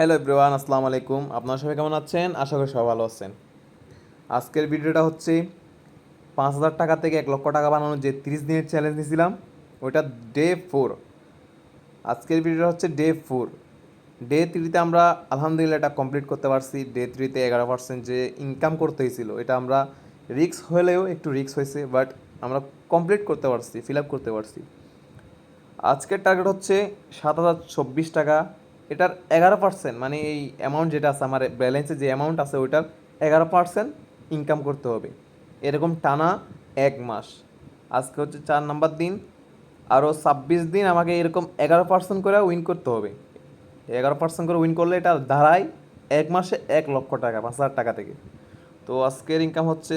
Hello everyone, আসসালামু আলাইকুম। আপনারা সবাই কেমন আছেন? আশা করি সবাই ভালো আছেন। আজকের ভিডিওটা হচ্ছে 5,000 টাকা থেকে 1,00,000 টাকা বানানোর যে 30 দিনের চ্যালেঞ্জ নিয়েছিলাম, ওইটা ডে 4। আজকের ভিডিওটা হচ্ছে ডে 4। ডে 3তে আমরা আলহামদুলিল্লাহ এটা কমপ্লিট করতে পারছি। ডে 3তে 11% যে ইনকাম করতে হয়েছিল, এটা আমরা রিস্ক হলেও একটু রিস্ক হয়েছে, বাট আমরা কমপ্লিট করতে পারছি, ফিল আপ করতে পারছি। আজকের টার্গেট হচ্ছে 7,024 টাকা। এটার 11%, মানে এই অ্যামাউন্ট যেটা আছে আমার ব্যালেন্সে, যে অ্যামাউন্ট আছে ওইটার 11% ইনকাম করতে হবে, এরকম টানা 1 মাস। আজকে হচ্ছে 4 নম্বর দিন। আরও 26 দিন আমাকে এরকম 11% করে উইন করতে হবে। 11% করে উইন করলে এটা দাঁড়ায় 1 মাসে 1,00,000 টাকা, 5,000 টাকা থেকে। তো আজকের ইনকাম হচ্ছে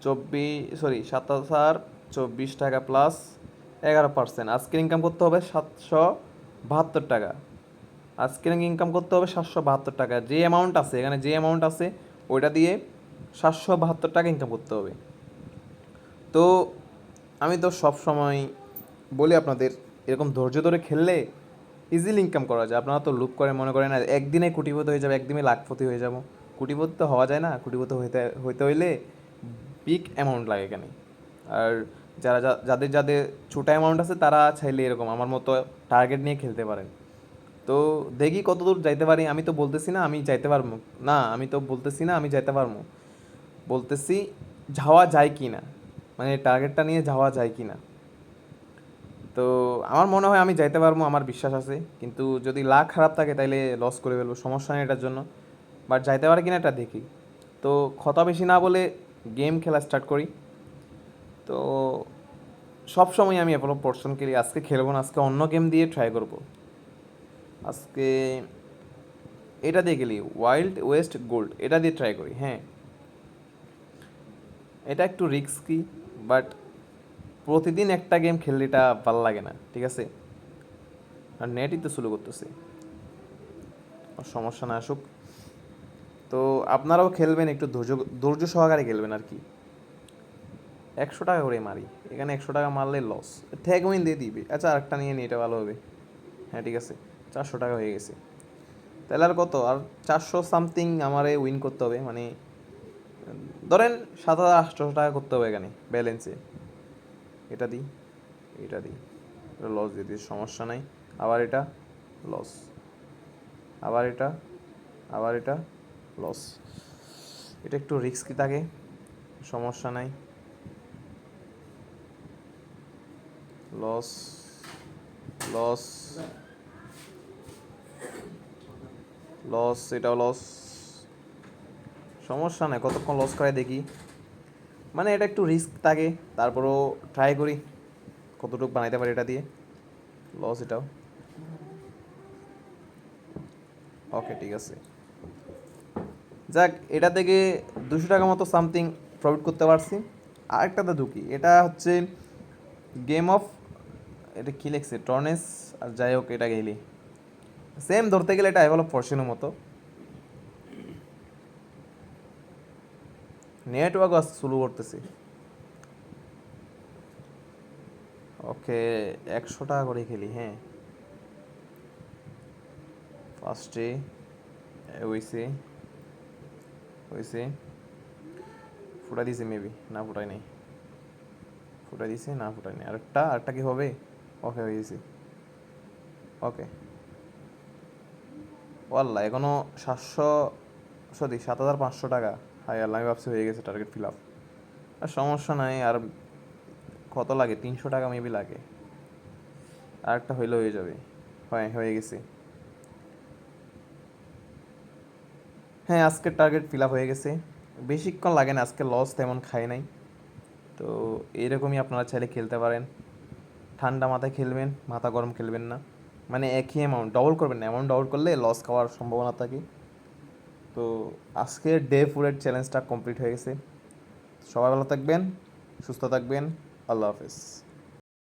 7,024 টাকা প্লাস 11%। আজকের ইনকাম করতে হবে 772 টাকা। আজকের ইনকাম করতে হবে 772 টাকা। যে অ্যামাউন্ট আছে এখানে, যে অ্যামাউন্ট আছে ওইটা দিয়ে 772 টাকা ইনকাম করতে হবে। তো আমি তো সব সময় বলি আপনাদের, এরকম ধৈর্য ধরে খেললে ইজিলি ইনকাম করা যায়। আপনারা তো লুপ করে মনে করেন না একদিনে কোটিপতি হয়ে যাবে, একদিনে লাখপতি হয়ে যাব। কোটিপতি তো হওয়া যায় না। কোটিপতি হইতে হইতে হইলে বিগ অ্যামাউন্ট লাগে এখানে। আর যাদের যাদের ছোটো অ্যামাউন্ট আছে তারা চাইলে এরকম আমার মতো টার্গেট নিয়ে খেলতে পারেন। তো দেখি কত দূর যাইতে পারি। আমি তো বলতেছি না আমি যাইতে পারবো না, আমি তো বলতেছি না আমি যাইতে পারবো, বলতেছি যাওয়া যায় কি না, মানে টার্গেটটা নিয়ে যাওয়া যায় কি না। তো আমার মনে হয় আমি যাইতে পারবো, আমার বিশ্বাস আছে। কিন্তু যদি লাক খারাপ থাকে তাইলে লস করে ফেলবো, সমস্যা নেই এটার জন্য। বাট যাইতে পারে কিনা এটা দেখি। তো কথা বেশি না বলে গেম খেলা স্টার্ট করি। তো সব সময় আমি এপলো পোর্শন খেলি, আজকে খেলবো না, আজকে অন্য গেম দিয়ে ট্রাই করব। আজকে এটা দিয়ে গেলি ওয়াইল্ড ওয়েস্ট গোল্ড, এটা দিয়ে ট্রাই করি। হ্যাঁ, এটা একটু রিস্কি, বাট প্রতিদিন একটা গেম খেললে এটা ভালো লাগে না, ঠিক আছে। আর নেটই তো শুরু করতেছে, সমস্যা না আসুক। তো আপনারাও খেলবেন, একটু ধৈর্য ধৈর্য সহকারে খেলবেন আর কি। 100 টাকা করে মারি, এখানে 100 টাকা মারলে লস। ট্যাগ উইন দিয়ে দিবে। আচ্ছা, আরেকটা নিয়ে নিই, এটা ভালো হবে। হ্যাঁ ঠিক আছে, 400 টাকা হয়ে গেছে। তাহলে আর কত, আর 400 সামথিং আমারে উইন করতে হবে, মানে ধরেন 7,800 টাকা করতে হবে এখানে ব্যালেন্সে। এটা দিই, এটা দিই, এটা লস দিয়ে দিই, সমস্যা নাই। আবার এটা লস, আবার এটা, আবার এটা লস। এটা একটু রিস্কি থাকে, সমস্যা নাই। লস, লস, লস, এটাও লস, সমস্যা নাই। কতক্ষণ লস করে দেখি, মানে এটা একটু রিস্ক থাকে, তারপরও ট্রাই করি কতটুকু বানাইতে পারি এটা দিয়ে। লস এটাও, ওকে ঠিক আছে। যাক, এটা থেকে 200 টাকা মতো সামথিং প্রফিট করতে পারছি। আরেকটাতে ঢুকি, এটা হচ্ছে গেম অফ, এটা কী লেখছে টর্নেস, আর যাই হোক এটা গেলি সেম ধরতে গেলে এটা এভালো পড়শনের মতো। নেটওয়ার্ক আজ শুরু করতেছি। ওকে, 100 টাকা করে খেলি। হ্যাঁ, ফার্স্টে হইছে, হইছে, ফুটাই দিছে মেবি, না ফুটাই নাই, ফুটাই দিছে না ফুটাই নাই। আরেকটা, আরেকটা কি হবে? ওকে হয়ে গেছে, ওকে। ওয়াল্লাহ এখনও 7,500 টাকা। হাই আল্লাহ, আমি ভাবছি হয়ে গেছে টার্গেট ফিল আপ। আর সমস্যা নাই, আর কত লাগে, 300 টাকা মেবি লাগে। আরেকটা হইলে হয়ে যাবে। হয়, হয়ে গেছে। হ্যাঁ, আজকের টার্গেট ফিল আপ হয়ে গেছে। বেশিক্ষণ লাগে না, আজকে লস তেমন খাই নাই। তো এইরকমই আপনারা চাইলে খেলতে পারেন। ঠান্ডা মাথায় খেলবেন, মাথা গরম খেলবেন না। মানে একই অ্যামাউন্ট ডবল করবেন না, অ্যামাউন্ট ডবল করলে লস খাওয়ার সম্ভাবনা থাকে। তো আজকে ডে 4-এর চ্যালেঞ্জটা কমপ্লিট হয়ে গেছে। সবাই ভালো থাকবেন, সুস্থ থাকবেন। আল্লাহ হাফেজ।